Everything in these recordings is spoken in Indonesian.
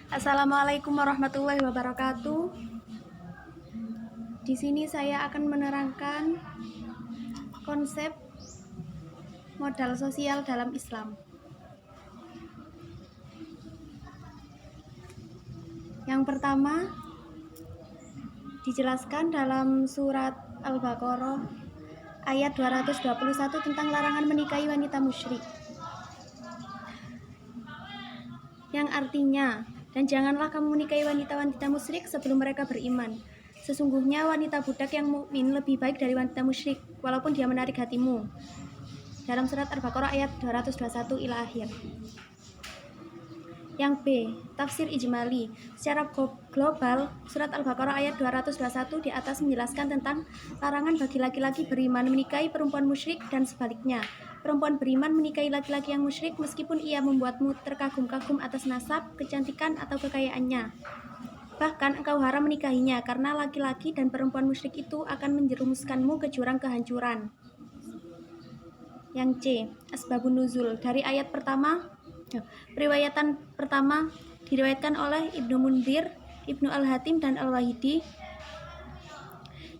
Assalamualaikum warahmatullahi wabarakatuh. Di sini saya akan menerangkan konsep modal sosial dalam Islam. Yang pertama dijelaskan dalam surat Al-Baqarah ayat 221 tentang larangan menikahi wanita musyrik. Yang artinya, dan janganlah kamu menikahi wanita-wanita musyrik sebelum mereka beriman. Sesungguhnya wanita budak yang mukmin lebih baik dari wanita musyrik, walaupun dia menarik hatimu. Dalam surat Al-Baqarah ayat 221 ila akhir. Yang B, tafsir ijmali. Secara global, surat Al-Baqarah ayat 221 di atas menjelaskan tentang larangan bagi laki-laki beriman menikahi perempuan musyrik dan sebaliknya. Perempuan beriman menikahi laki-laki yang musyrik meskipun ia membuatmu terkagum-kagum atas nasab, kecantikan, atau kekayaannya. Bahkan engkau haram menikahinya karena laki-laki dan perempuan musyrik itu akan menjerumuskanmu ke jurang kehancuran. Yang C, asbabun nuzul. Dari ayat pertama, periwayatan pertama diriwayatkan oleh Ibnu Mundir, Ibnu Al-Hatim, dan Al-Wahidi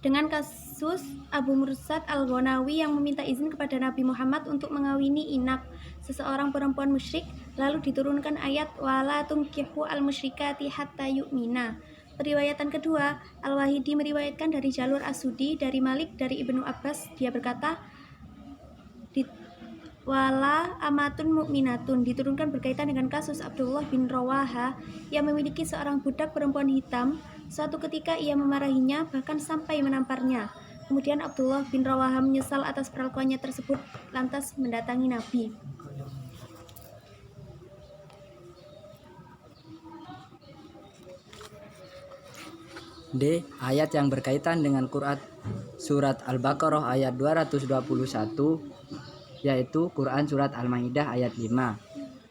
dengan kasus Abu Mursad Al-Ghonawi yang meminta izin kepada Nabi Muhammad untuk mengawini Inak, seseorang perempuan musyrik, lalu diturunkan ayat wala tunkihu al-musyrikati hatta yu'mina. Periwayatan kedua, Al-Wahidi meriwayatkan dari jalur As-Sudi dari Malik dari Ibnu Abbas, dia berkata wala amatun mukminatun diturunkan berkaitan dengan kasus Abdullah bin Rawaha yang memiliki seorang budak perempuan hitam. Suatu ketika ia memarahinya bahkan sampai menamparnya. Kemudian Abdullah bin Rawaha menyesal atas perlakuannya tersebut lantas mendatangi Nabi. D. Ayat yang berkaitan dengan Quran surat Al-Baqarah ayat 221, yaitu Quran surat Al-Maidah ayat 5.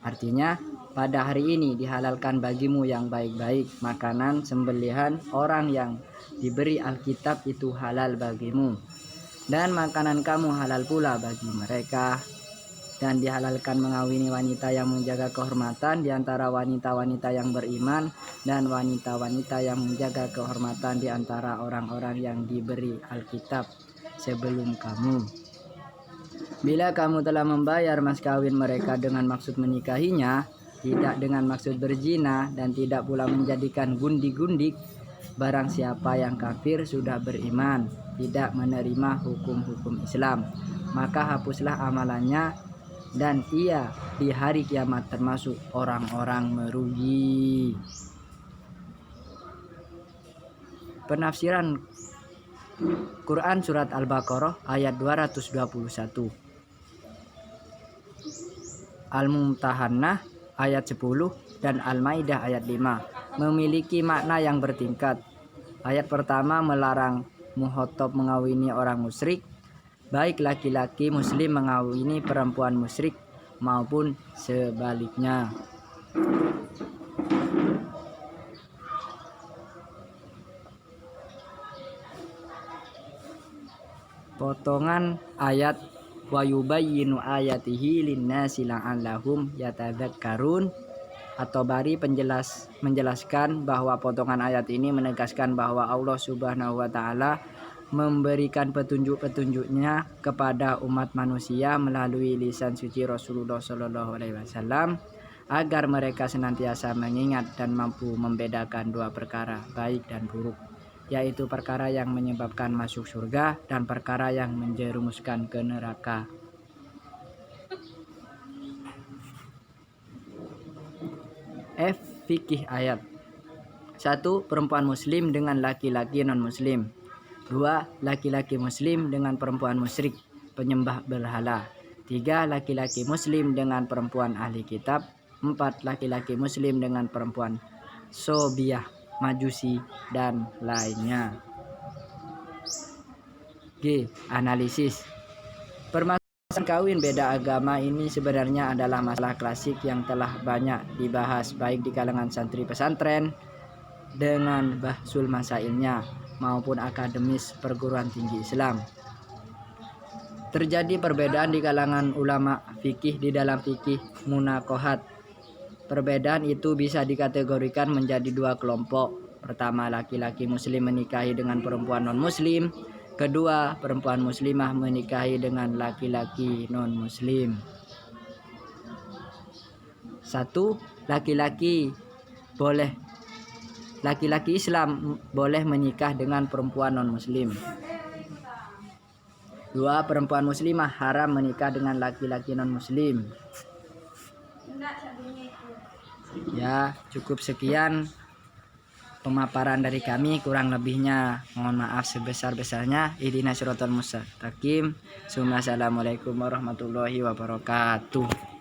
Artinya, pada hari ini dihalalkan bagimu yang baik-baik, makanan sembelihan orang yang diberi Alkitab itu halal bagimu, dan makanan kamu halal pula bagi mereka. Dan dihalalkan mengawini wanita yang menjaga kehormatan di antara wanita-wanita yang beriman, dan wanita-wanita yang menjaga kehormatan di antara orang-orang yang diberi Alkitab sebelum kamu. Bila kamu telah membayar mas kawin mereka dengan maksud menikahinya, tidak dengan maksud berzina, dan tidak pula menjadikan gundik-gundik, barang siapa yang kafir sudah beriman, tidak menerima hukum-hukum Islam, maka hapuslah amalannya, dan ia di hari kiamat termasuk orang-orang merugi. Penafsiran Quran surat Al-Baqarah ayat 221. Al-Mumtahanah ayat 10 dan Al-Maidah ayat 5 memiliki makna yang bertingkat. Ayat pertama melarang muhotob mengawini orang musyrik, baik laki-laki muslim mengawini perempuan musyrik maupun sebaliknya. Potongan ayat wa yubayyinu ayatihi linnasi la'allahum yatadzakkarun atau bari menjelaskan bahwa potongan ayat ini menegaskan bahwa Allah Subhanahu wa taala memberikan petunjuk-petunjuknya kepada umat manusia melalui lisan suci Rasulullah Shallallahu alaihi wasallam agar mereka senantiasa mengingat dan mampu membedakan dua perkara baik dan buruk, yaitu perkara yang menyebabkan masuk surga dan perkara yang menjerumuskan ke neraka. F. Fikih ayat. 1. Perempuan muslim dengan laki-laki non-muslim. 2. Laki-laki muslim dengan perempuan musyrik penyembah berhala. 3. Laki-laki muslim dengan perempuan ahli kitab. 4. Laki-laki muslim dengan perempuan sobiyah, majusi, dan lainnya. G. Analisis. Permasalahan kawin beda agama ini sebenarnya adalah masalah klasik yang telah banyak dibahas baik di kalangan santri pesantren dengan bahsul masailnya maupun akademis perguruan tinggi Islam. Terjadi perbedaan di kalangan ulama fikih di dalam fikih munakohat Perbedaan itu bisa dikategorikan menjadi dua kelompok. Pertama, laki-laki muslim menikahi dengan perempuan non-muslim. Kedua, perempuan muslimah menikahi dengan laki-laki non-muslim. 1. Laki-laki Islam boleh menikah dengan perempuan non-muslim. 2. Perempuan muslimah haram menikah dengan laki-laki non-muslim. Ya, cukup sekian pemaparan dari kami, kurang lebihnya mohon maaf sebesar-besarnya. Ihdinas siratal mustaqim. Assalamualaikum warahmatullahi wabarakatuh.